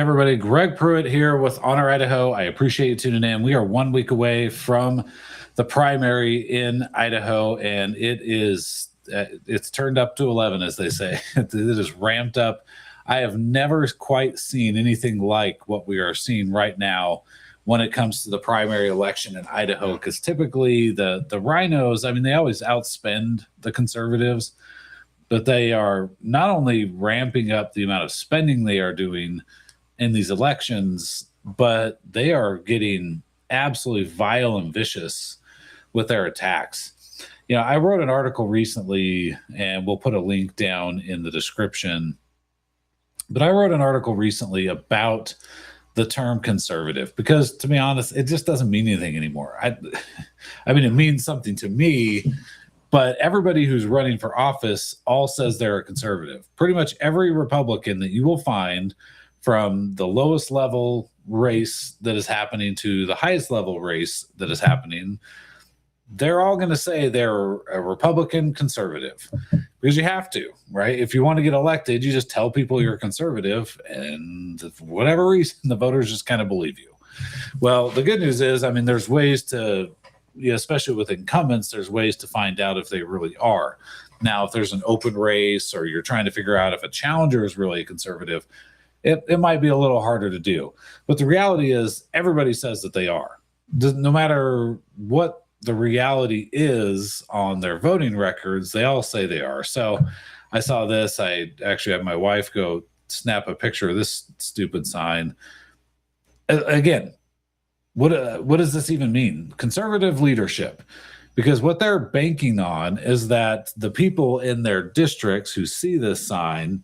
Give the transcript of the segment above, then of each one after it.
everybody. Greg Pruitt here with Honor Idaho. I appreciate you tuning in. We are 1 week away from the primary in Idaho, and it's turned up to 11, as they say. It is ramped up. I have never quite seen anything like what we are seeing right now when it comes to the primary election in Idaho, because typically the rhinos, I mean, they always outspend the conservatives, but they are not only ramping up the amount of spending they are doing in these elections, but they are getting absolutely vile and vicious with their attacks. I wrote an article recently, and we'll put a link down in the description, but I wrote an article recently about the term conservative, because to be honest, it just doesn't mean anything anymore. I mean, it means something to me, but everybody who's running for office all says they're a conservative. Pretty much every Republican that you will find, from the lowest level race that is happening to the highest level race that is happening, they're all going to say they're a Republican conservative, because you have to, right? If you want to get elected, you just tell people you're a conservative, and for whatever reason, the voters just kind of believe you. Well, the good news is, I mean, there's ways to, especially with incumbents, there's ways to find out if they really are. Now, if there's an open race, or you're trying to figure out if a challenger is really a conservative, it might be a little harder to do. But the reality is, everybody says that they are. No matter what the reality is on their voting records, they all say they are. So I saw this. I actually had my wife go snap a picture of this stupid sign. Again, what does this even mean? Conservative leadership. Because what they're banking on is that the people in their districts who see this sign,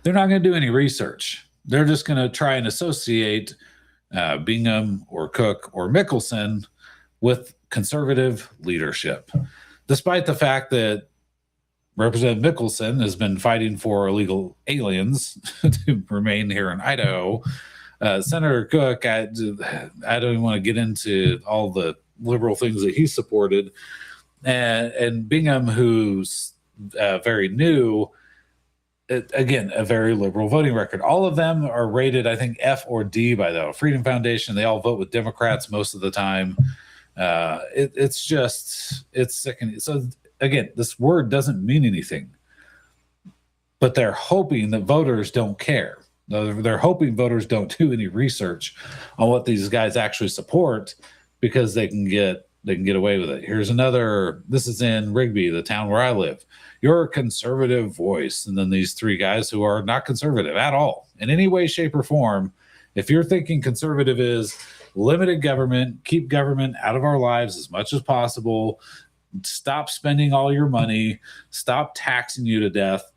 they're not going to do any research. They're just going to try and associate Bingham or Cook or Mickelson with conservative leadership, despite the fact that Representative Mickelson has been fighting for illegal aliens to remain here in Idaho. Senator Cook, I don't even want to get into all the liberal things that he supported. And Bingham, who's very new, again, a very liberal voting record. All of them are rated, I think, F or D by the Freedom Foundation. They all vote with Democrats most of the time. It's sickening. So again, this word doesn't mean anything, but they're hoping that voters don't care. They're hoping voters don't do any research on what these guys actually support, because they can get away with it. Here's another. This is in Rigby, the town where I live. You're a conservative voice. And then these three guys who are not conservative at all in any way, shape, or form. If you're thinking conservative is limited government, keep government out of our lives as much as possible, stop spending all your money, stop taxing you to death,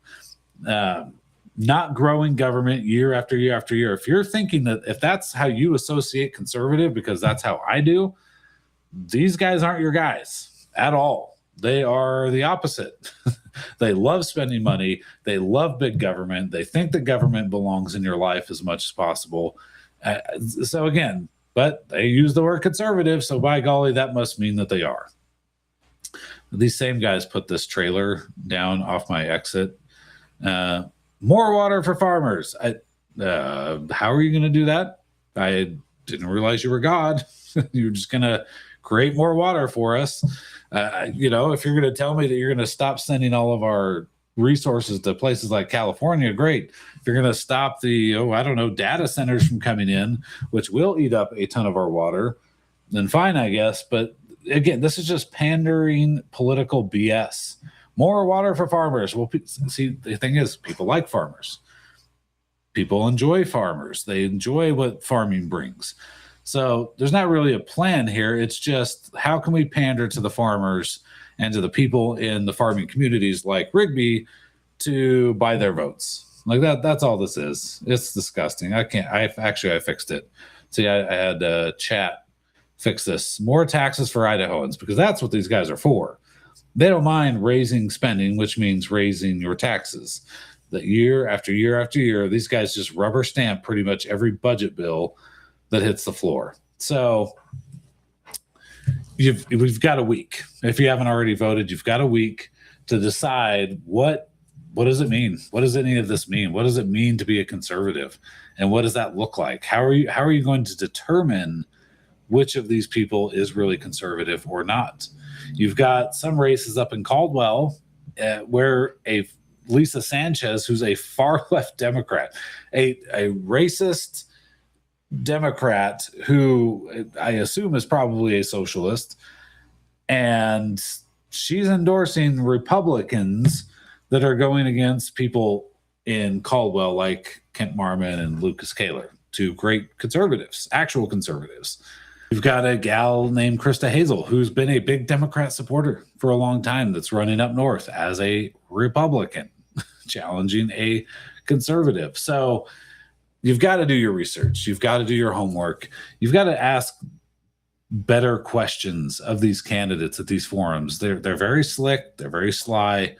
not growing government year after year after year. If you're thinking that, if that's how you associate conservative, because that's how I do, these guys aren't your guys at all. They are the opposite. They love spending money. They love big government. They think the government belongs in your life as much as possible. So again, but they use the word conservative, so by golly, that must mean that they are. These same guys put this trailer down off my exit. More water for farmers. How are you going to do that? I didn't realize you were God. You're just going to create more water for us. If you're going to tell me that you're going to stop sending all of our resources to places like California, great. If you're going to stop the, data centers from coming in, which will eat up a ton of our water, then fine, I guess. But again, this is just pandering political BS. More water for farmers. Well, see, the thing is, people like farmers. People enjoy farmers. They enjoy what farming brings. So there's not really a plan here. It's just, how can we pander to the farmers and to the people in the farming communities like Rigby to buy their votes? Like that's all this is. It's disgusting. I fixed it. See, I had chat fix this. More taxes for Idahoans, because that's what these guys are for. They don't mind raising spending, which means raising your taxes. That year after year after year, these guys just rubber stamp pretty much every budget bill that hits the floor. So we've got a week. If you haven't already voted, you've got a week to decide what what does it mean? What does any of this mean? What does it mean to be a conservative? And what does that look like? How are you going to determine which of these people is really conservative or not? You've got some races up in Caldwell where a Lisa Sanchez, who's a far left Democrat, a racist Democrat who I assume is probably a socialist, and she's endorsing Republicans that are going against people in Caldwell like Kent Marmon and Lucas Kaler, two great conservatives, actual conservatives. You've got a gal named Krista Hazel, who's been a big Democrat supporter for a long time, that's running up north as a Republican, challenging a conservative. So you've got to do your research. You've got to do your homework. You've got to ask better questions of these candidates at these forums. They're very slick. They're very sly.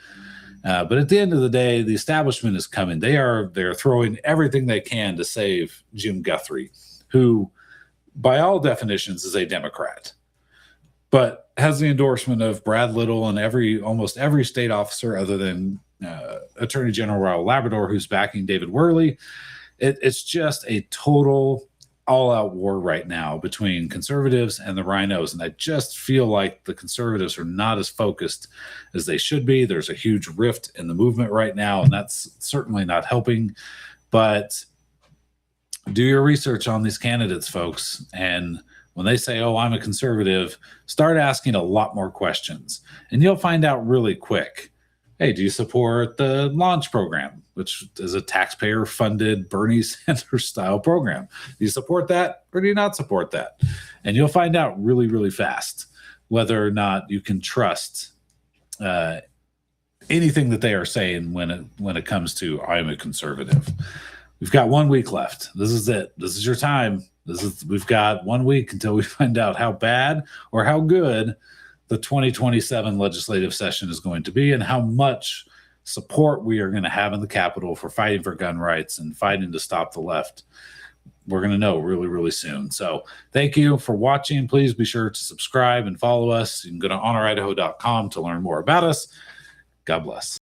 But at the end of the day, the establishment is coming. They're throwing everything they can to save Jim Guthrie, who, by all definitions, is a Democrat, but has the endorsement of Brad Little and almost every state officer other than Attorney General Raul Labrador, who's backing David Worley. It's just a total all-out war right now between conservatives and the rhinos, and I just feel like the conservatives are not as focused as they should be. There's a huge rift in the movement right now, and that's certainly not helping. But do your research on these candidates, folks, and when they say, oh, I'm a conservative, start asking a lot more questions, and you'll find out really quick. Hey, do you support the Launch program, which is a taxpayer-funded Bernie Sanders-style program? Do you support that, or do you not support that? And you'll find out really, really fast whether or not you can trust anything that they are saying when it comes to I'm a conservative. We've got 1 week left. This is it. This is your time. We've got 1 week until we find out how bad or how good the 2027 legislative session is going to be, and how much support we are going to have in the Capitol for fighting for gun rights and fighting to stop the left. We're going to know really, really soon. So thank you for watching. Please be sure to subscribe and follow us. You can go to honoridaho.com to learn more about us. God bless.